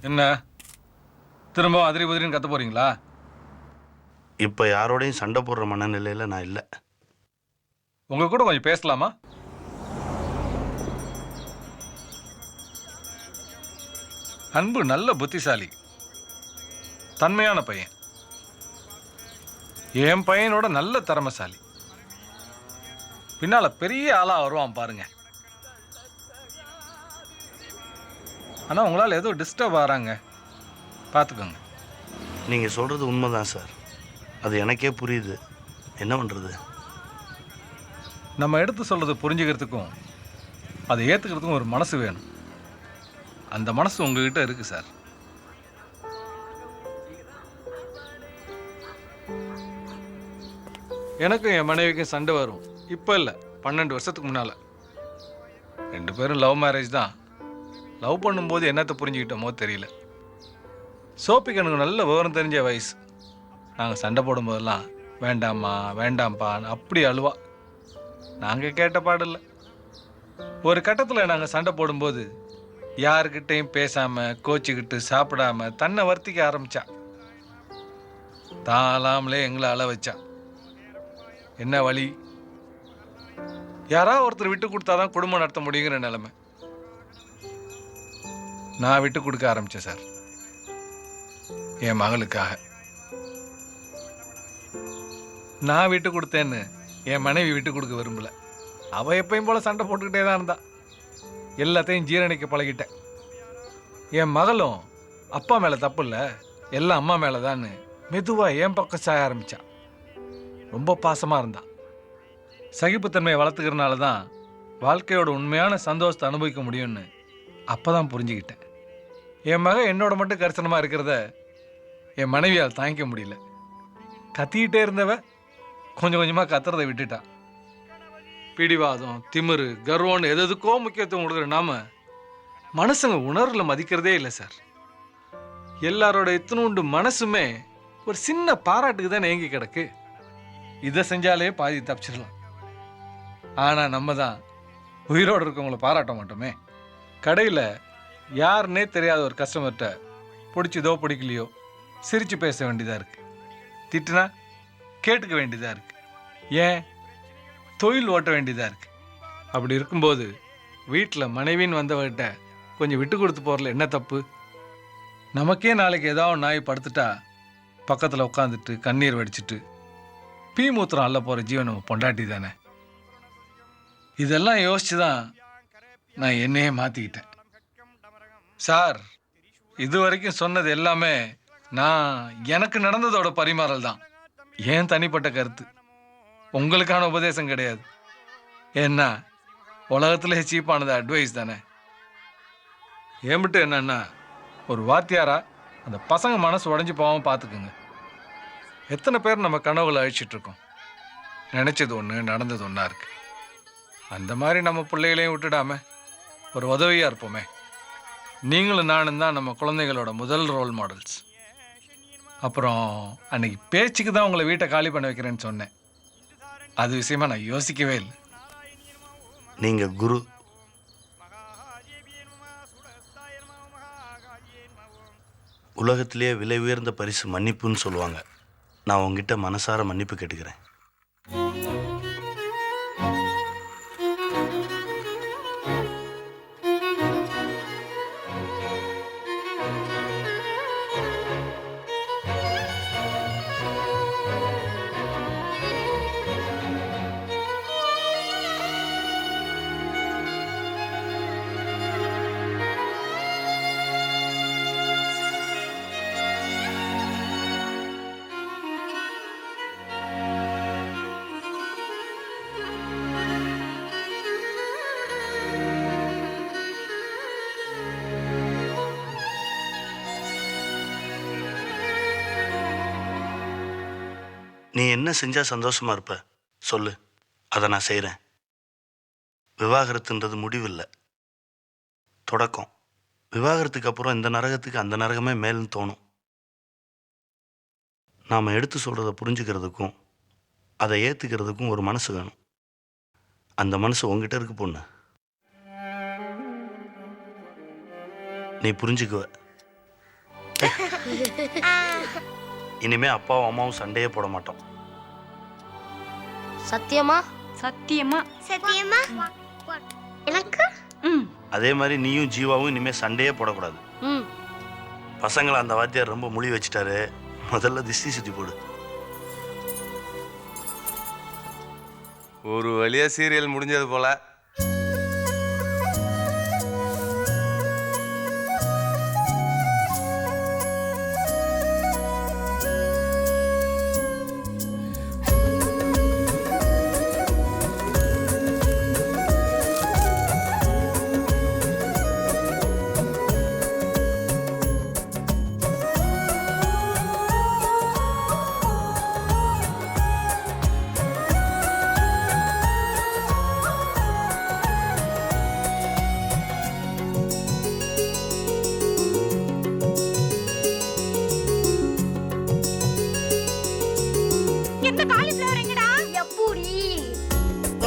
என்ன திரும்ப அதிரி உதிரின்னு கத்த போறீங்களா? இப்போ யாரோடையும் சண்டை போடுற மனநிலையில் நான் இல்லை. உங்க கூட கொஞ்சம் பேசலாமா? அன்பு நல்ல புத்திசாலி, தன்மையான பையன். என் பையனோட நல்ல திறமைசாலி. பின்னால பெரிய ஆளா வருவான் பாருங்க. ஆனா உங்களால் ஏதோ டிஸ்டர்ப் ஆகிறாங்க, பார்த்துக்கோங்க. நீங்கள் சொல்கிறது உண்மைதான் சார். அது எனக்கே புரியுது. என்ன பண்ணுறது? நம்ம எடுத்து சொல்றது புரிஞ்சுக்கிறதுக்கும் அதை ஏற்றுக்கிறதுக்கும் ஒரு மனசு வேணும். அந்த மனசு உங்ககிட்ட இருக்கு சார். எனக்கும் என் மனைவிக்கும் சண்டை வரும். இப்போ இல்லை, 12 வருஷத்துக்கு முன்னால். 2 பேரும் லவ் மேரேஜ் தான். லவ் பண்ணும்போது என்னத்தை புரிஞ்சுக்கிட்டோமோ தெரியல. சோப்பிக்கு எனக்கு நல்ல விவரம் தெரிஞ்ச வயசு. நாங்கள் சண்டை போடும்போதெல்லாம் வேண்டாம்மா வேண்டாம்ப்பான்னு அப்படி அழுவா. நாங்கள் கேட்ட பாடில்லை. ஒரு கட்டத்தில் நாங்கள் சண்டை போடும்போது யாருக்கிட்டையும் பேசாமல் கோச்சிக்கிட்டு சாப்பிடாம தன்னை வர்த்திக்க ஆரம்பிச்சா. தாளாமலே எங்களை அழ வச்சா. என்ன வழி? யாராவது ஒருத்தர் விட்டு கொடுத்தாதான் குடும்பம் நடத்த முடியுங்கிற நிலைமை. நான் விட்டு கொடுக்க ஆரம்பிச்சேன் சார், என் மகளுக்காக. நான் விட்டு கொடுத்தேன்னு என் மனைவி விட்டு கொடுக்க விரும்பல. அவ எப்பயும் போல சண்டை போட்டுக்கிட்டே தான் இருந்தா. எல்லாத்தையும் ஜீரணிக்க பழகிட்டேன். என் மகளும் அப்பா மேல தப்பு இல்லை, எல்லாம் அம்மா மேலதான்னு மெதுவா என் பக்கம் சாய ஆரம்பிச்சா. ரொம்ப பாசமா இருந்தா. சகிப்புத்தன்மையை வளர்த்துக்கிறனால தான் வாழ்க்கையோட உண்மையான சந்தோஷத்தை அனுபவிக்க முடியும்னு அப்பதான் புரிஞ்சுக்கிட்டேன். என் மகன் என்னோட மட்டும் கரிசனமா இருக்கிறத என் மனைவியால் தாங்கிக்க முடியல. கத்திக்கிட்டே இருந்தவ கொஞ்சம் கொஞ்சமாக கத்துறதை விட்டுட்டா. பிடிவாதம், திமிரு, கர்வம்னு எதுக்கோ முக்கியத்துவம் கொடுக்குற நாம மனசுங்க உணர்வுல மதிக்கிறதே இல்லை சார். எல்லாரோட இத்தனோண்டு மனசுமே ஒரு சின்ன பாராட்டுக்கு தான் ஏங்கி கிடக்கு. இதை செஞ்சாலே பாதி தப்பிச்சிடலாம். ஆனா நம்ம தான் உயிரோடு இருக்கவங்கள பாராட்ட மாட்டோமே. கடையில் யாருன்னே தெரியாத ஒரு கஸ்டமர்கிட்ட பிடிச்சதோ பிடிக்கலையோ சிரிச்சு பேச வேண்டியதாக இருக்கு. திட்டுனா கேட்டுக்க வேண்டியதாக இருக்கு. ஏன் தொழில் ஓட்ட வேண்டியதாக இருக்கு. அப்படி இருக்கும்போது வீட்டில் மனைவின்னு வந்தவர்கிட்ட கொஞ்சம் விட்டு கொடுத்து போகிறல என்ன தப்பு? நமக்கே நாளைக்கு ஏதாவது நாய் படுத்துட்டா பக்கத்தில் உட்காந்துட்டு கண்ணீர் வடிச்சிட்டு பீ மூத்திரம் அள்ள போகிற ஜீவன் நம்ம பொண்டாட்டி தானே. இதெல்லாம் யோசிச்சு தான் நான் என்னையே மாற்றிக்கிட்டேன் சார். இது வரைக்கும் சொன்னது எல்லாமே நான் எனக்கு நடந்ததோட பரிமாறல் தான். ஏன் தனிப்பட்ட கருத்து, உங்களுக்கான உபதேசம் கிடையாது. ஏன்னா உலகத்திலே சீப்பானது அட்வைஸ் தானே. ஏம்பிட்டு என்னன்னா ஒரு வாத்தியாரா அந்த பசங்க மனசு உடஞ்சி போகாமல் பார்த்துக்குங்க. எத்தனை பேர் நம்ம கனவுகளை அழிச்சிட்டு இருக்கோம். நினைச்சது ஒன்று, நடந்தது ஒன்றா இருக்கு. அந்த மாதிரி நம்ம பிள்ளைகளையும் விட்டுடாம ஒரு உதவியாக இருப்போமே. நீங்களும் நானும் தான் நம்ம குழந்தைகளோட முதல் ரோல் மாடல்ஸ். அப்புறம் அன்னைக்கு பேச்சுக்கு தான் உங்களை வீட்டை காலி பண்ண வைக்கிறேன்னு சொன்னேன். அது விஷயமா நான் யோசிக்கவே இல்லை. நீங்கள் குரு. உலகத்திலேயே விலை உயர்ந்த பரிசு மன்னிப்புன்னு சொல்லுவாங்க. நான் உங்ககிட்ட மனசார மன்னிப்பு கேட்டுக்கிறேன். நீ என்ன செஞ்சால் சந்தோஷமாக இருப்ப சொல்லு, அதை நான் செய்கிறேன். விவாகரத்துன்றது முடிவில்லை, தொடக்கம். விவாகரத்துக்கு அப்புறம் இந்த நரகத்துக்கு அந்த நரகமே மேலும் தோணும். நாம் எடுத்து சொல்கிறத புரிஞ்சுக்கிறதுக்கும் அதை ஏற்றுக்கிறதுக்கும் ஒரு மனசு வேணும். அந்த மனசு உங்ககிட்ட இருக்கு பொண்ணு. நீ புரிஞ்சுக்குவ. இனிமே அப்பாவும் அம்மாவும் சண்டையே போட மாட்டோம். சத்தியமா? சத்தியமா. சத்தியமா? எனக்கு அதே மாதிரி நீயும் ஜீவாவும் இனிமே சண்டையே போடக்கூடாது. ம். பசங்களை அந்த வாத்தியார் ரொம்ப மொழி வச்சுட்டாரு. முதல்ல திஷ்டி சுத்தி போடு. ஒரு வழியா சீரியல் முடிஞ்சது போல.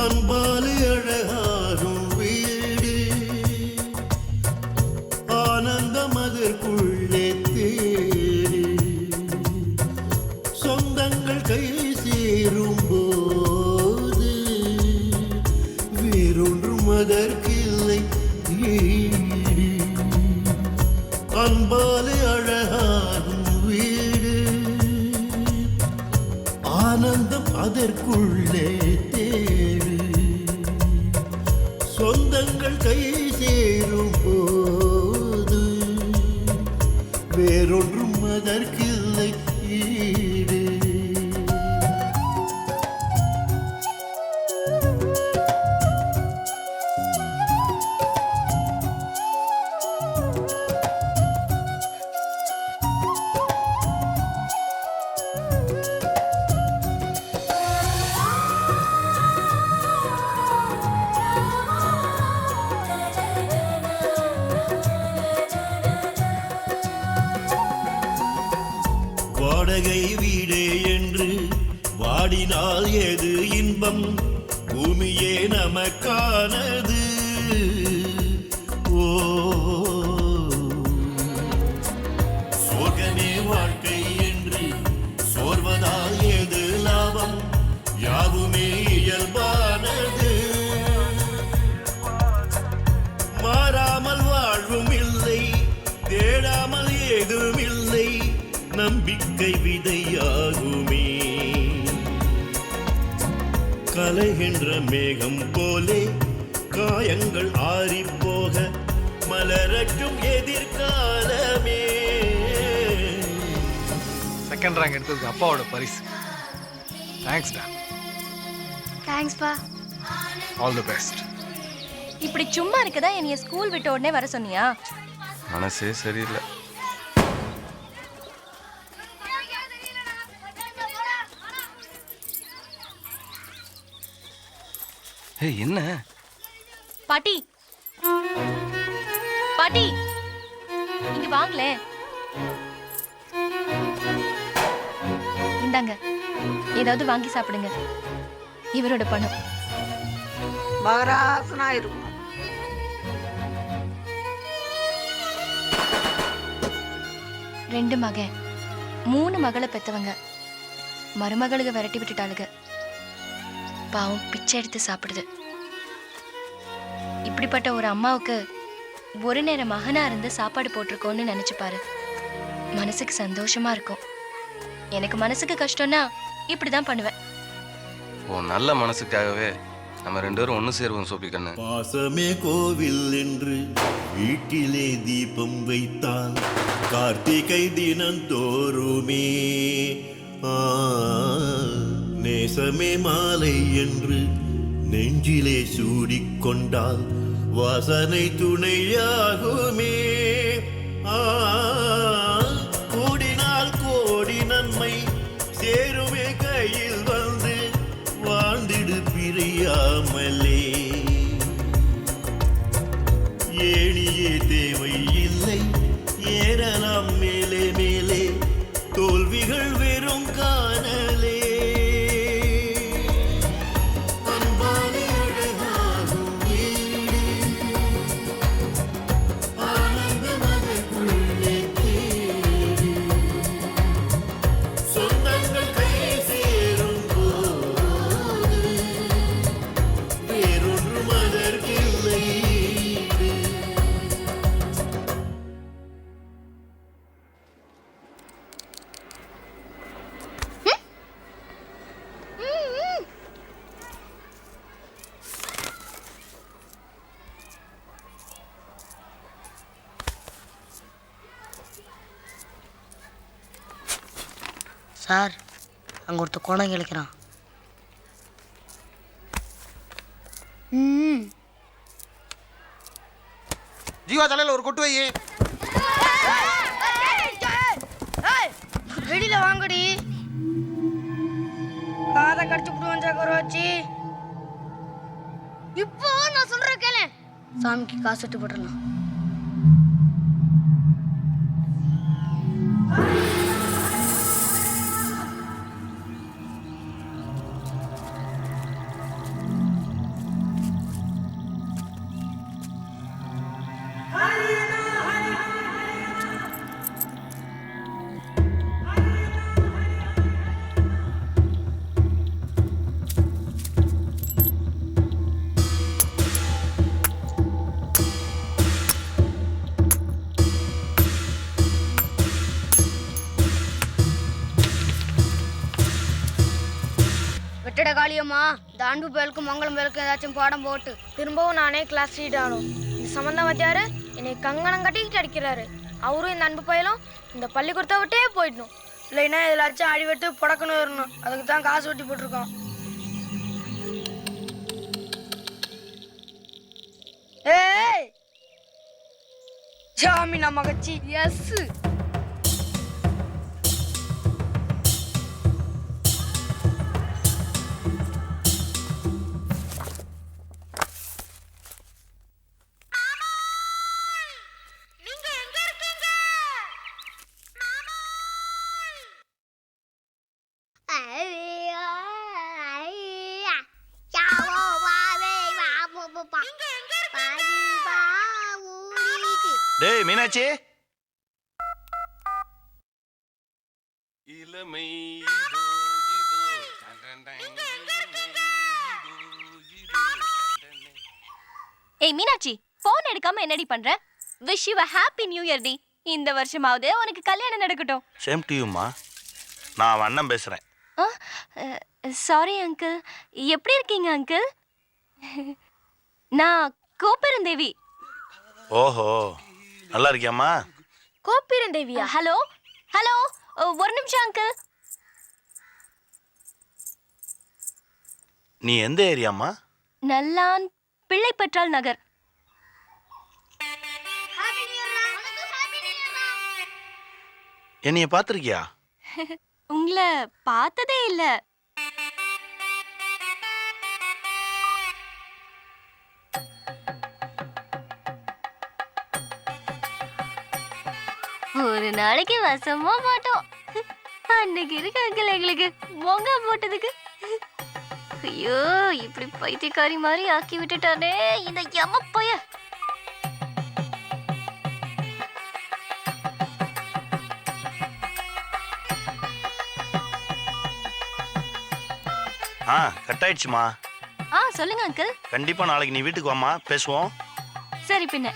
அன்பாலே அழகாகும் வீடு, ஆனந்தம் அதற்குள்ளே தேடு, சொந்தங்கள் கை சேரும் போது வேறொன்றும் அதற்கில்லை ஈடு. அன்பாலே அழகாகும் வீடு, ஆனந்தம் அதற்குள்ளே தேடு, சொந்தங்கள் கை சேரும் போது வேறொன்றும் அதற்கில்லை ஈடு. வாடகை வீடே என்று வாடினால் எது இன்பம், பூமியே நமக்கானது. ஓ, சோகமே வாழ்க்கை என்று சோர்வதால் எது லாபம், யாவுமே இயல்பானது. மாறாமல் வாழ்வும் இல்லை, தேடாமல் ஏதும் இல்லை, நம்பிக்கை விதையாகுமே. கலைகின்ற மேகம் போலே காயங்கள் ஆறிப்போக மலரட்டும் எதிர்காலமே. செகண்ட் ரேங்க் எடுத்ததுக்கு அப்பாவோட பரிசு. தேங்க்ஸ்டா. தேங்க்ஸ் பா. All the best. இப்படி சும்மா இருக்கதா என்னைய ஸ்கூல் விட்ட உடனே வர சொன்னியா? மனசே சரியில்லை. ஏய் என்ன? பாட்டி, பாட்டி இங்க வாங்களே. இந்தாங்க, ஏதாவது வாங்கி சாப்பிடுங்க. இவரோட பணம். மகராசனா இருக்கும். ரெண்டு மகன், 3 மகளை பெத்தவங்க. மருமகளுக்கு விரட்டி விட்டுட்டாளுங்க. பாவம் பிச்சை எடுத்து சாப்பிடுது. இப்படிப்பட்ட ஒரு அம்மாவுக்கு ஒரு நேரம் மகனா இருந்து சாப்பாடு போட்டிருக்கோன்னு நினைச்சு பாரு. மனசுக்கு சந்தோஷமா இருக்கும். எனக்கு மனசுக்கு கஷ்டம்னா இப்படிதான் பண்ணுவேன். உன் நல்ல மனசுக்காகவே நம்ம 2 பேரும் ஒன்று சேருவோம் சோபிக்கண்ணு. பாசமே கோவில் என்று வீட்டிலே தீபம் வைத்தால் கார்த்திகை தினந்தோறுமே. நேசமே மாலை என்று நெஞ்சிலே சூடிக்கொண்டால் வாசனை துணையாகுமே. கூடினால் கோடி நன்மை சேருமே கையில் வந்து வாழ்ந்திடு பிரியாமலே. ஏணியே தேவை இல்லை, ஏறலாம் மேலே மேலே, தோல்விகள் வெறும் காணலே. அன்பாலே அழகாகும் வீடு, ஆனந்தம் சார் அங்கே ஒருத்தர் கோணம் கிழக்கிறான். ஜீவா தலையில ஒரு கொட்டு வை. வெளியில வாங்கடி. காதை கடிச்சு விடுவோம் சக்கர வச்சு. இப்போ நான் சொல்றேன் கேளு. சாமிக்கு காசு எடுத்து போட்டுடலாம். வெட்டட காளியம்மா, இந்த அன்பு பேருக்கும் மங்களம் பேருக்கும் ஏதாச்சும் பாடம் போட்டு திரும்பவும் நானே கிளாஸ் லீட் ஆகணும். இந்த சம்பந்தம் வத்தியாரு என்னை கங்கணம் கட்டிக்கிட்டு அடிக்கிறாரு. அவரும் இந்த அன்பு பயிலும் இந்த பள்ளிக்கூடத்தை விட்டே போயிடணும். இல்லைன்னா இதில் அடி வெட்டு புடக்கணும் வரணும். அதுக்கு தான் காசு வெட்டி போட்டிருக்கோம். ஏய் சாமி நம்ம கட்சி எஸ். டேய் மீனாட்சி, இளமை இதோ, இதோ, டண்டண்டை, இதோ, டண்டண்டை. ஏய் மீனாட்சி, போன் எடுக்காம என்னடி பண்ற? Wish you a happy new year டி. இந்த வருஷமாவது உனக்கு கல்யாணம் நடக்கட்டும். சேம் டு யூம்மா. நான் அவன் அண்ணன் பேசுகிறேன். Sorry uncle. எப்படி இருக்கீங்க அங்கிள்? நான் கோப்பெருந்தேவி. ஓஹோ, நல்லா இருக்கியாம்மா? கோப்பெருந்தேவியா? ஹலோ ஹலோ, ஒரு நிமிஷம் அங்கிள். நீ எந்த ஏரியாம்மா? நல்லான் பிள்ளைப்பற்றால் நகர். என்னைய பார்த்துருக்கியா? உங்களை பார்த்ததே இல்ல. ஒரு நாளைக்கு வசமா மாட்டோம். அன்னைக்கு இருக்கு அங்கிள் எங்களுக்கு மொங்க போட்டதுக்கு. ஐயோ, இப்படி பைத்தியக்காரி மாதிரி ஆக்கி விட்டுட்டானே இந்த யம பைய. கட் ஆயிடுச்சுமா. சொல்லுங்க அங்கிள். கண்டிப்பாக நாளைக்கு நீ வீட்டுக்கு வாம்மா, பேசுவோம். சரி பின்ன.